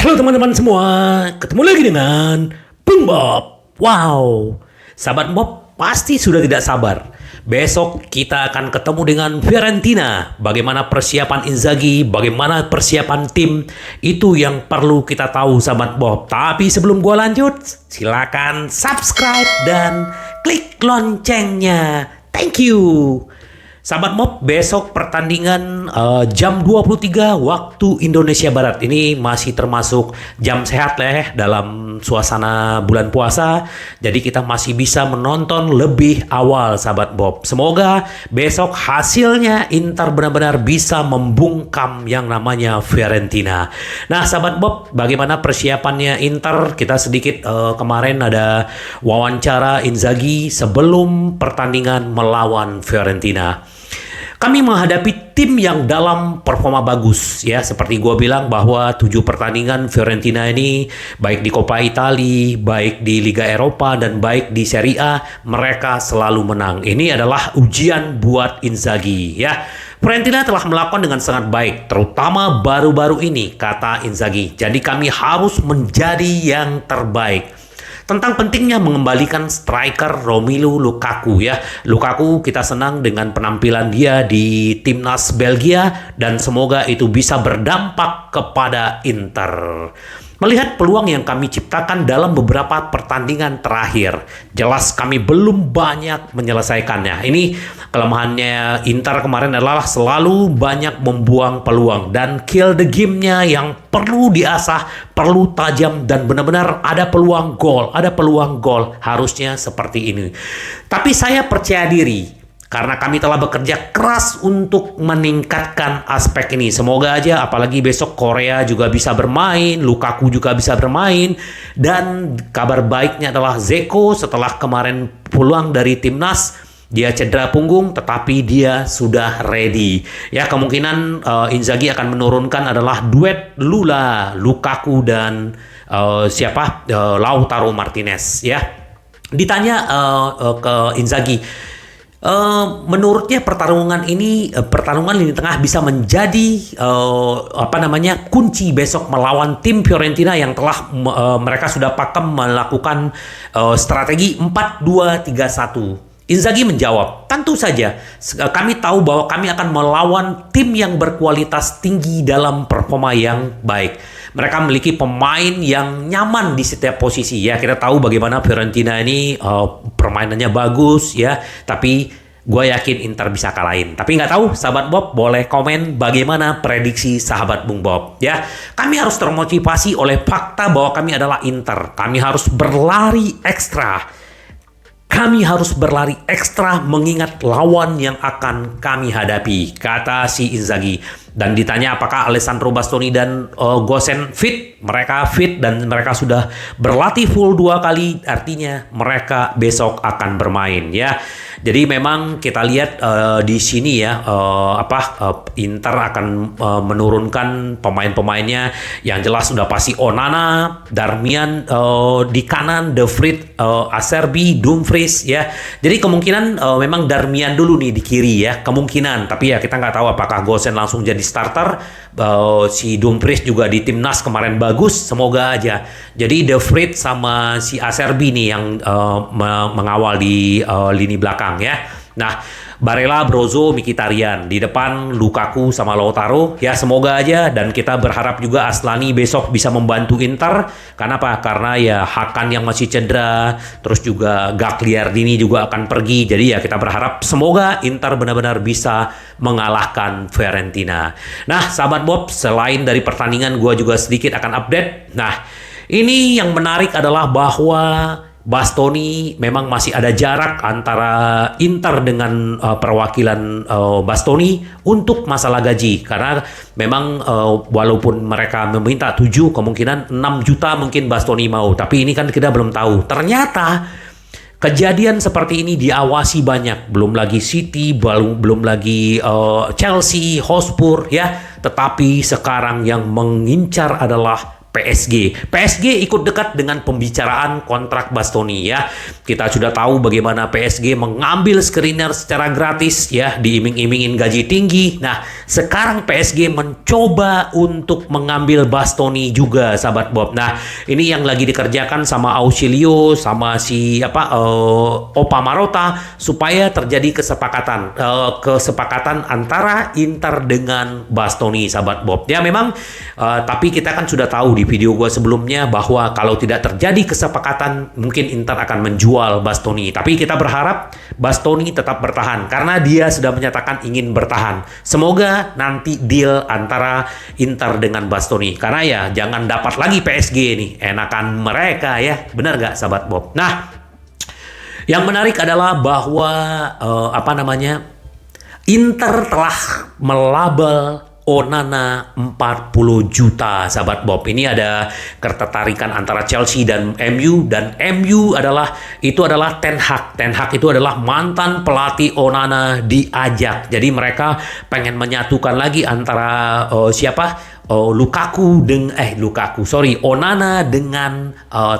Halo teman-teman semua, ketemu lagi dengan Bung Bob. Wow, sahabat Bob pasti sudah tidak sabar. Besok kita akan ketemu dengan Fiorentina. Bagaimana persiapan Inzaghi, bagaimana persiapan tim, itu yang perlu kita tahu sahabat Bob. Tapi sebelum gua lanjut, silakan subscribe dan klik loncengnya. Thank you. Sahabat Mob, besok pertandingan jam 23 waktu Indonesia Barat. Ini masih termasuk jam sehat lah ya dalam suasana bulan puasa. Jadi kita masih bisa menonton lebih awal sahabat Bob. Semoga besok hasilnya Inter benar-benar bisa membungkam yang namanya Fiorentina. Nah sahabat Bob, bagaimana persiapannya Inter? Kita sedikit kemarin ada wawancara Inzaghi sebelum pertandingan melawan Fiorentina. Kami menghadapi tim yang dalam performa bagus ya, seperti gue bilang bahwa 7 pertandingan Fiorentina ini baik di Coppa Italia, baik di Liga Eropa dan baik di Serie A mereka selalu menang. Ini adalah ujian buat Inzaghi ya. Fiorentina telah melakukan dengan sangat baik, terutama baru-baru ini kata Inzaghi. Jadi kami harus menjadi yang terbaik. Tentang pentingnya mengembalikan striker Romelu Lukaku ya. Lukaku kita senang dengan penampilan dia di timnas Belgia dan semoga itu bisa berdampak kepada Inter. Melihat peluang yang kami ciptakan dalam beberapa pertandingan terakhir, jelas kami belum banyak menyelesaikannya. Ini kelemahannya Inter kemarin adalah selalu banyak membuang peluang dan kill the game-nya yang perlu diasah, perlu tajam dan benar-benar ada peluang gol, harusnya seperti ini. Tapi saya percaya diri karena kami telah bekerja keras untuk meningkatkan aspek ini. Semoga aja apalagi besok Korea juga bisa bermain, Lukaku juga bisa bermain. Dan kabar baiknya adalah Dzeko setelah kemarin pulang dari timnas, dia cedera punggung tetapi dia sudah ready. Ya kemungkinan Inzaghi akan menurunkan adalah duet Lula, Lukaku dan Lautaro Martinez ya. Ditanya ke Inzaghi, menurutnya pertarungan lini tengah bisa menjadi kunci besok melawan tim Fiorentina yang telah mereka sudah pakem melakukan strategi 4-2-3-1. Inzaghi menjawab, tentu saja kami tahu bahwa kami akan melawan tim yang berkualitas tinggi dalam performa yang baik. Mereka memiliki pemain yang nyaman di setiap posisi ya. Kita tahu bagaimana Fiorentina ini permainannya bagus ya, tapi gue yakin Inter bisa kalahin. Tapi nggak tahu sahabat Bob, boleh komen bagaimana prediksi sahabat Bung Bob ya. Kami harus termotivasi oleh fakta bahwa kami adalah Inter. Kami harus berlari ekstra. Kami harus berlari ekstra mengingat lawan yang akan kami hadapi, kata si Inzaghi. Dan ditanya apakah Alessandro Bastoni dan Gosens fit, mereka fit dan mereka sudah berlatih full 2 kali, artinya mereka besok akan bermain ya. Jadi memang kita lihat di sini ya Inter akan menurunkan pemain-pemainnya yang jelas sudah pasti Onana, Darmian di kanan, De Vrij, Acerbi, Dumfries ya. Jadi kemungkinan memang Darmian dulu nih di kiri ya, kemungkinan. Tapi ya kita nggak tahu apakah Gosens langsung jadi starter. Si Dumfries juga di timnas kemarin bagus, semoga aja. Jadi De Vrij sama si Acerbi nih yang mengawal di lini belakang ya. Nah, Barella, Brozo, Mkhitaryan di depan, Lukaku sama Lautaro ya, semoga aja. Dan kita berharap juga Aslani besok bisa membantu Inter. Karena apa? Karena ya Hakan yang masih cedera, terus juga Gagliardini juga akan pergi. Jadi ya kita berharap semoga Inter benar-benar bisa mengalahkan Fiorentina. Nah sahabat Bob, selain dari pertandingan gue juga sedikit akan update. Nah ini yang menarik adalah bahwa Bastoni memang masih ada jarak antara Inter dengan perwakilan Bastoni untuk masalah gaji. Karena memang walaupun mereka meminta 7, kemungkinan 6 juta mungkin Bastoni mau. Tapi ini kan kita belum tahu. Ternyata kejadian seperti ini diawasi banyak. Belum lagi City, belum lagi Chelsea, Hotspur ya. Tetapi sekarang yang mengincar adalah PSG. PSG ikut dekat dengan pembicaraan kontrak Bastoni ya. Kita sudah tahu bagaimana PSG mengambil screener secara gratis ya, diiming-imingin gaji tinggi. Nah, sekarang PSG mencoba untuk mengambil Bastoni juga, sahabat Bob. Nah, ini yang lagi dikerjakan sama Ausilio, sama si Opa Marota, supaya terjadi kesepakatan antara Inter dengan Bastoni, sahabat Bob. Ya memang, tapi kita kan sudah tahu di video gue sebelumnya bahwa kalau tidak terjadi kesepakatan, mungkin Inter akan menjual Bastoni. Tapi kita berharap Bastoni tetap bertahan karena dia sudah menyatakan ingin bertahan. Semoga nanti deal antara Inter dengan Bastoni, karena ya jangan dapat lagi PSG nih, enakan mereka ya, benar gak sahabat Bob? Nah, yang menarik adalah bahwa Inter telah melabel Onana 40 juta, sahabat Bob. Ini ada ketertarikan antara Chelsea dan MU, dan MU adalah Ten Hag. Ten Hag itu adalah mantan pelatih Onana diajak. Jadi mereka pengen menyatukan lagi antara Onana dengan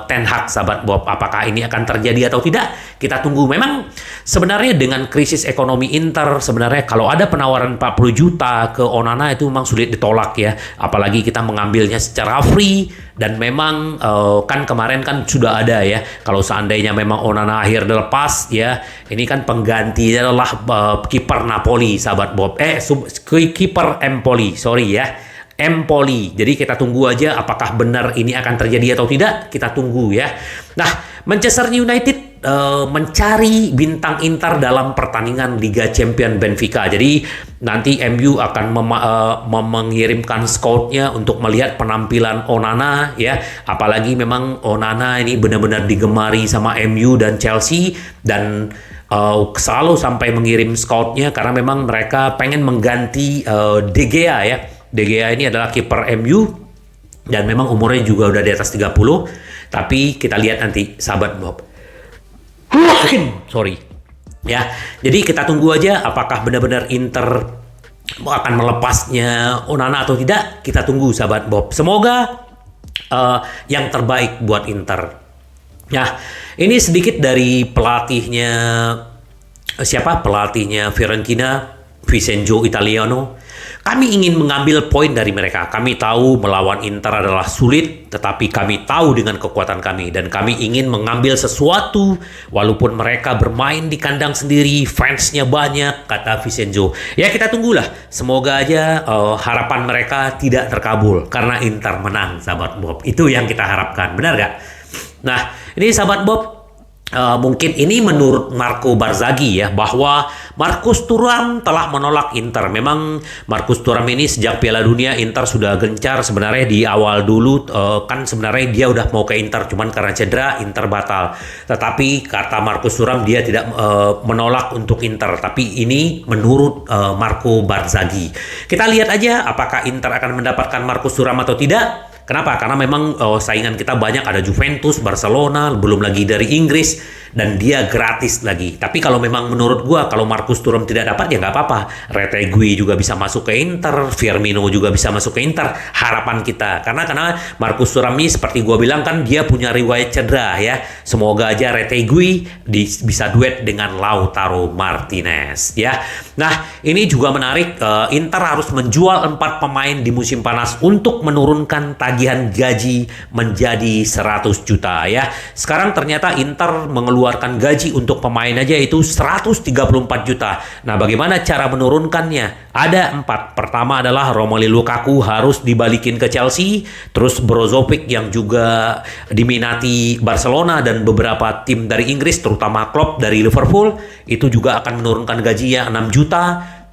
Ten Hag, sahabat Bob. Apakah ini akan terjadi atau tidak? Kita tunggu. Memang sebenarnya dengan krisis ekonomi Inter, sebenarnya kalau ada penawaran 40 juta ke Onana itu memang sulit ditolak ya. Apalagi kita mengambilnya secara free, dan memang kan kemarin kan sudah ada ya. Kalau seandainya memang Onana akhir dilepas ya, ini kan penggantinya adalah kiper Napoli, sahabat Bob. Kiper Empoli, sorry ya. Empoli. Jadi kita tunggu aja apakah benar ini akan terjadi atau tidak. Kita tunggu ya. Nah, Manchester United mencari bintang Inter dalam pertandingan Liga Champions Benfica. Jadi nanti MU akan mengirimkan scoutnya untuk melihat penampilan Onana ya. Apalagi memang Onana ini benar-benar digemari sama MU dan Chelsea, dan selalu sampai mengirim scoutnya karena memang mereka pengen mengganti De Gea ya. De Gea ini adalah kiper MU dan memang umurnya juga udah di atas 30, tapi kita lihat nanti, sahabat Bob. Sorry. Ya, jadi kita tunggu aja apakah benar-benar Inter akan melepasnya Onana atau tidak. Kita tunggu, sahabat Bob. Semoga yang terbaik buat Inter. Ya, ini sedikit dari pelatihnya Fiorentina, Vincenzo Italiano. Kami ingin mengambil poin dari mereka. Kami tahu melawan Inter adalah sulit, tetapi kami tahu dengan kekuatan kami, dan kami ingin mengambil sesuatu walaupun mereka bermain di kandang sendiri, fansnya banyak, kata Vincenzo. Ya, kita tunggulah. Semoga aja harapan mereka tidak terkabul karena Inter menang, sahabat Bob. Itu yang kita harapkan, benar gak? Nah, ini sahabat Bob, mungkin ini menurut Marco Barzaghi ya, bahwa Marcus Thuram telah menolak Inter. Memang Marcus Thuram ini sejak Piala Dunia Inter sudah gencar sebenarnya di awal dulu, kan sebenarnya dia udah mau ke Inter, cuman karena cedera Inter batal. Tetapi kata Marcus Thuram dia tidak menolak untuk Inter, tapi ini menurut Marco Barzaghi. Kita lihat aja apakah Inter akan mendapatkan Marcus Thuram atau tidak. Kenapa? Karena memang saingan kita banyak, ada Juventus, Barcelona, belum lagi dari Inggris, dan dia gratis lagi. Tapi kalau memang menurut gua, kalau Marcus Thuram tidak dapat ya nggak apa-apa. Retegui juga bisa masuk ke Inter, Firmino juga bisa masuk ke Inter. Harapan kita, karena Marcus Thuram ini seperti gua bilang kan dia punya riwayat cedera ya. Semoga aja Retegui bisa duet dengan Lautaro Martinez ya. Nah, ini juga menarik. Inter harus menjual 4 pemain di musim panas untuk menurunkan tagihan gaji menjadi 100 juta ya. Sekarang ternyata Inter mengeluarkan gaji untuk pemain aja itu 134 juta. Nah, bagaimana cara menurunkannya? Ada 4. Pertama adalah Romelu Lukaku harus dibalikin ke Chelsea, terus Brozovic yang juga diminati Barcelona dan beberapa tim dari Inggris, terutama Klopp dari Liverpool, itu juga akan menurunkan gajinya 6 juta.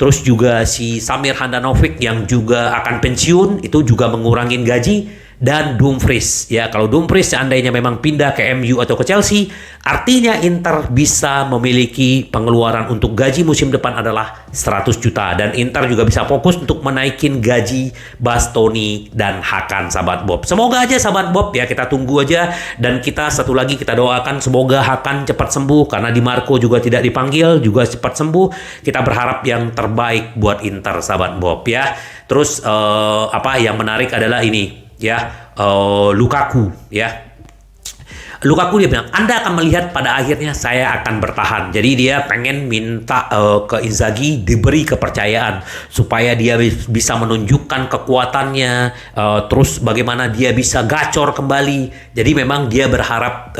Terus juga si Samir Handanovic yang juga akan pensiun, itu juga mengurangin gaji. Dan Dumfries, ya kalau Dumfries seandainya memang pindah ke MU atau ke Chelsea, artinya Inter bisa memiliki pengeluaran untuk gaji musim depan adalah 100 juta. Dan Inter juga bisa fokus untuk menaikin gaji Bastoni dan Hakan, sahabat Bob. Semoga aja sahabat Bob ya, kita tunggu aja. Dan kita satu lagi kita doakan semoga Hakan cepat sembuh, karena Di Marco juga tidak dipanggil, juga cepat sembuh. Kita berharap yang terbaik buat Inter, sahabat Bob ya. Terus yang menarik adalah ini ya, Lukaku ya. Lukaku dia bilang, Anda akan melihat pada akhirnya saya akan bertahan. Jadi dia pengen minta ke Inzaghi diberi kepercayaan supaya dia bisa menunjukkan kekuatannya, terus bagaimana dia bisa gacor kembali. Jadi memang dia berharap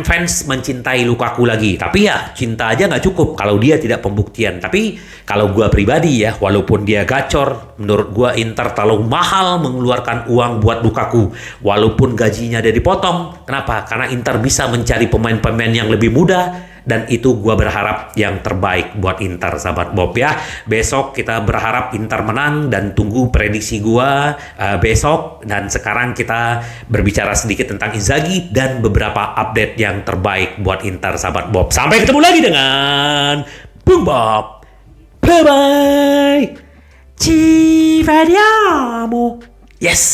fans mencintai Lukaku lagi. Tapi ya cinta aja nggak cukup kalau dia tidak pembuktian. Tapi kalau gue pribadi ya, walaupun dia gacor, menurut gue Inter terlalu mahal mengeluarkan uang buat Lukaku. Walaupun gajinya dia dipotong. Kenapa? Karena Inter bisa mencari pemain-pemain yang lebih muda. Dan itu gue berharap yang terbaik buat Inter, sahabat Bob ya. Besok kita berharap Inter menang dan tunggu prediksi gue besok. Dan sekarang kita berbicara sedikit tentang Inzaghi dan beberapa update yang terbaik buat Inter, sahabat Bob. Sampai ketemu lagi dengan Bung Bob. Bye-bye. Ci vediamo. Yes.